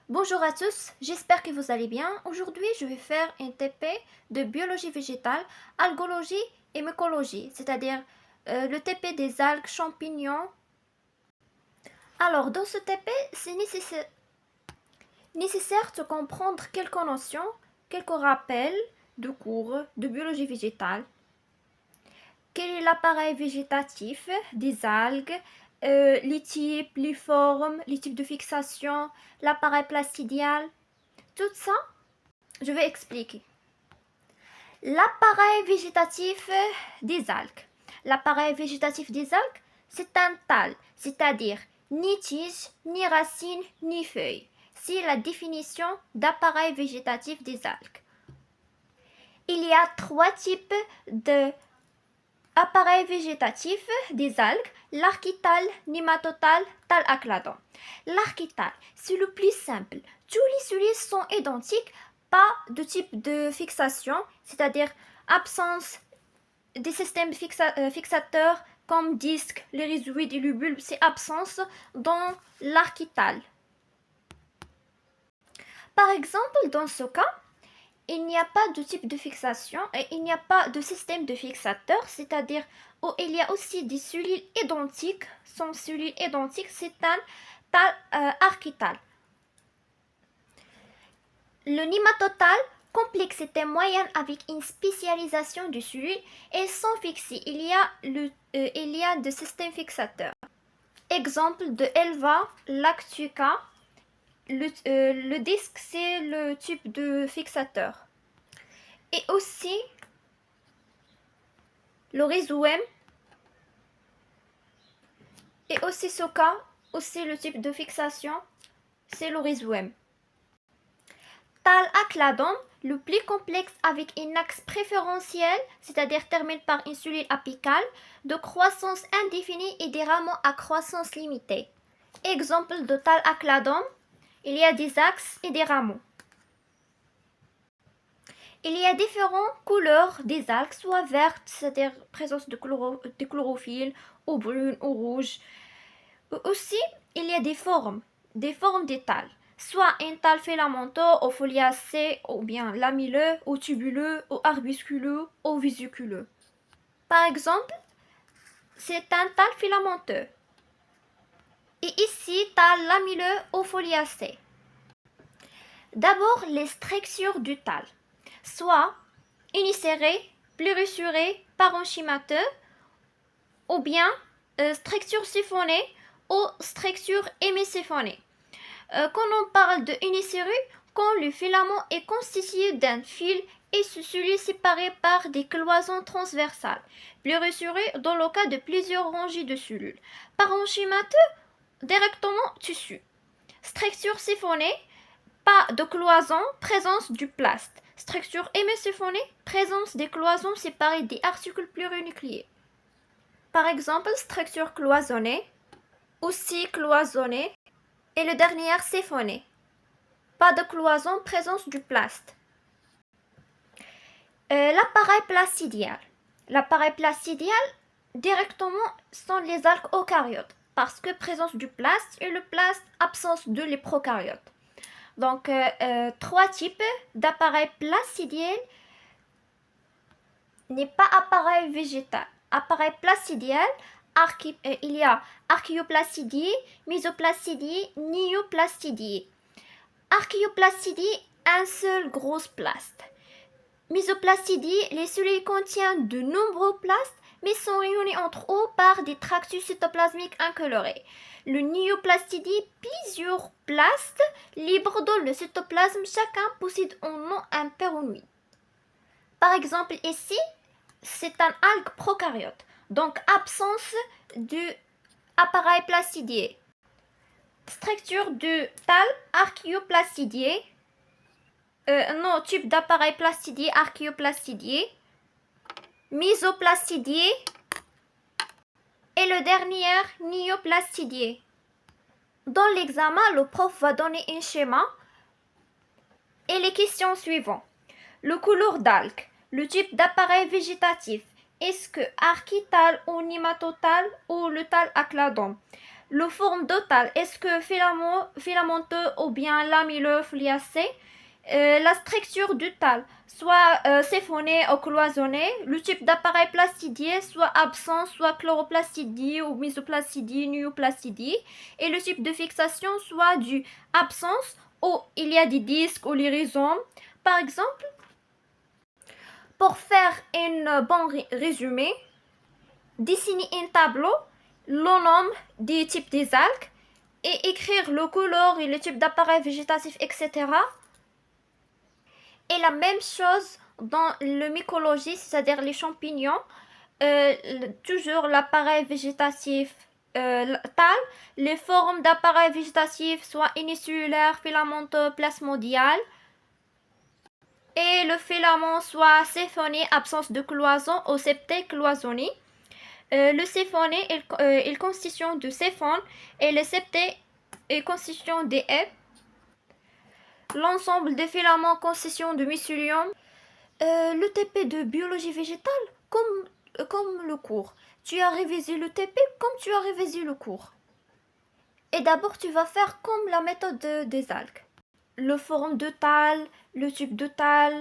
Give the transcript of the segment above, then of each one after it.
Bonjour à tous, j'espère que vous allez bien. Aujourd'hui, je vais faire un TP de biologie végétale, algologie et mycologie, c'est-à-dire le TP des algues, champignons. Alors, dans ce TP, c'est nécessaire de comprendre quelques notions, quelques rappels de cours de biologie végétale. Quel est l'appareil végétatif des algues, les types, les formes, les types de fixation, l'appareil plastidial, tout ça, je vais expliquer. L'appareil végétatif des algues. L'appareil végétatif des algues, c'est un tal, c'est-à-dire ni tige, ni racine, ni feuille. C'est la définition d'appareil végétatif des algues. Il y a trois types d'appareil végétatif des algues, l'archétal, nématotal, thalacladon. L'archétal, c'est le plus simple. Tous les cellules sont identiques, pas de type de fixation, c'est-à-dire absence des systèmes fixateurs comme disques, les rhizoïdes et les bulbes, c'est absence dans l'archétal. Par exemple, dans ce cas, il n'y a pas de type de fixation et il n'y a pas de système de fixateur, c'est-à-dire où il y a aussi des cellules identiques. Sans cellules identiques, c'est un archétal. Le nématotal, complexité moyenne avec une spécialisation du cellules et sans fixer. Il y a de systèmes fixateurs. Exemple de Elva lactuca. Le disque, c'est le type de fixateur. Et aussi le rhizoème. Et aussi ce cas, aussi le type de fixation, c'est le rhizoème. Thalacladon, le plus complexe avec un axe préférentiel, c'est-à-dire terminé par une cellule apicale, de croissance indéfinie et des rameaux à croissance limitée. Exemple de thalacladon, il y a des axes et des rameaux. Il y a différentes couleurs des algues, soit vertes, c'est-à-dire présence de chlorophylle, ou brune, ou rouge. Aussi, il y a des formes des thalles, soit un thalle filamenteux ou foliacé, ou bien lamelleux, ou tubuleux, ou arbusculeux, ou vésiculeux. Par exemple, c'est un thalle filamenteux. Et ici, thalle lamelleux ou foliacé. D'abord, les structures du thalle, soit unicéré, plurisuré, parenchymateux, ou bien structure siphonnée ou structure hémisiphonnée. Quand on parle de unicéré, quand le filament est constitué d'un fil et celui séparé par des cloisons transversales, plurisuré dans le cas de plusieurs rangées de cellules, parenchymateux, directement tissu. Structure siphonnée, pas de cloison, présence du plast. Structure hémisiphonnée, présence des cloisons séparées des articules plurinucléés. Par exemple, structure cloisonnée, aussi cloisonnée, et le dernier siphonné. Pas de cloison, présence du plast. L'appareil plastidial. L'appareil plastidial, directement, sont les algues eucaryotes, parce que présence du plast et le plast, absence de les prokaryotes. Donc, trois types d'appareil plastidial n'est pas appareil végétal. Appareil plastidial, il y a archéoplastidie, mésoplastidie, néoplastidie. Archéoplastidie, un seul gros plast. Mésoplastidie, les cellules contiennent de nombreux plastes mais sont réunis entre eux par des tractus cytoplasmiques incolorés. Le néoplastidie, plusieurs plastes libres dans le cytoplasme, chacun possède en nom un péronoïde. Par exemple ici, c'est un algue prokaryote, donc absence du appareil plastidier. Structure du thalle archéoplastidier, type d'appareil plastidier archéoplastidier, mésoplastidier et le dernier néoplastidier. Dans l'examen, le prof va donner un schéma et les questions suivantes. Le couleur d'algue, le type d'appareil végétatif, est-ce que archétal ou nématotal ou le thalacladon? Le forme totale, est-ce que filamenteux ou bien lamelleux, foliacé? La structure du tal, soit siphonné ou cloisonné, le type d'appareil plastidier, soit absent, soit chloroplastidie ou misoplastidie, nuoplastidie, et le type de fixation, soit du absence ou il y a des disques ou les rhizomes. Par exemple, pour faire un bon résumé, dessiner un tableau, le nom des types des algues, et écrire le couleur et le type d'appareil végétatif, etc. Et la même chose dans le mycologie, c'est-à-dire les champignons, toujours l'appareil végétatif tal, les formes d'appareil végétatif soit unicellulaire, filamenteux, plasmodial, et le filament soit siphonné, absence de cloison ou septé cloisonné. Le siphonné est constitution de siphon et le septé est constitution des haies. L'ensemble des filaments constitution de mycélium. Le TP de biologie végétale, comme le cours. Tu as révisé le TP comme tu as révisé le cours. Et d'abord, tu vas faire comme la méthode des algues. Le forme de Thal, le type de Thal,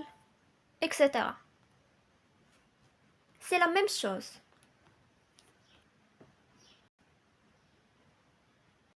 etc. C'est la même chose.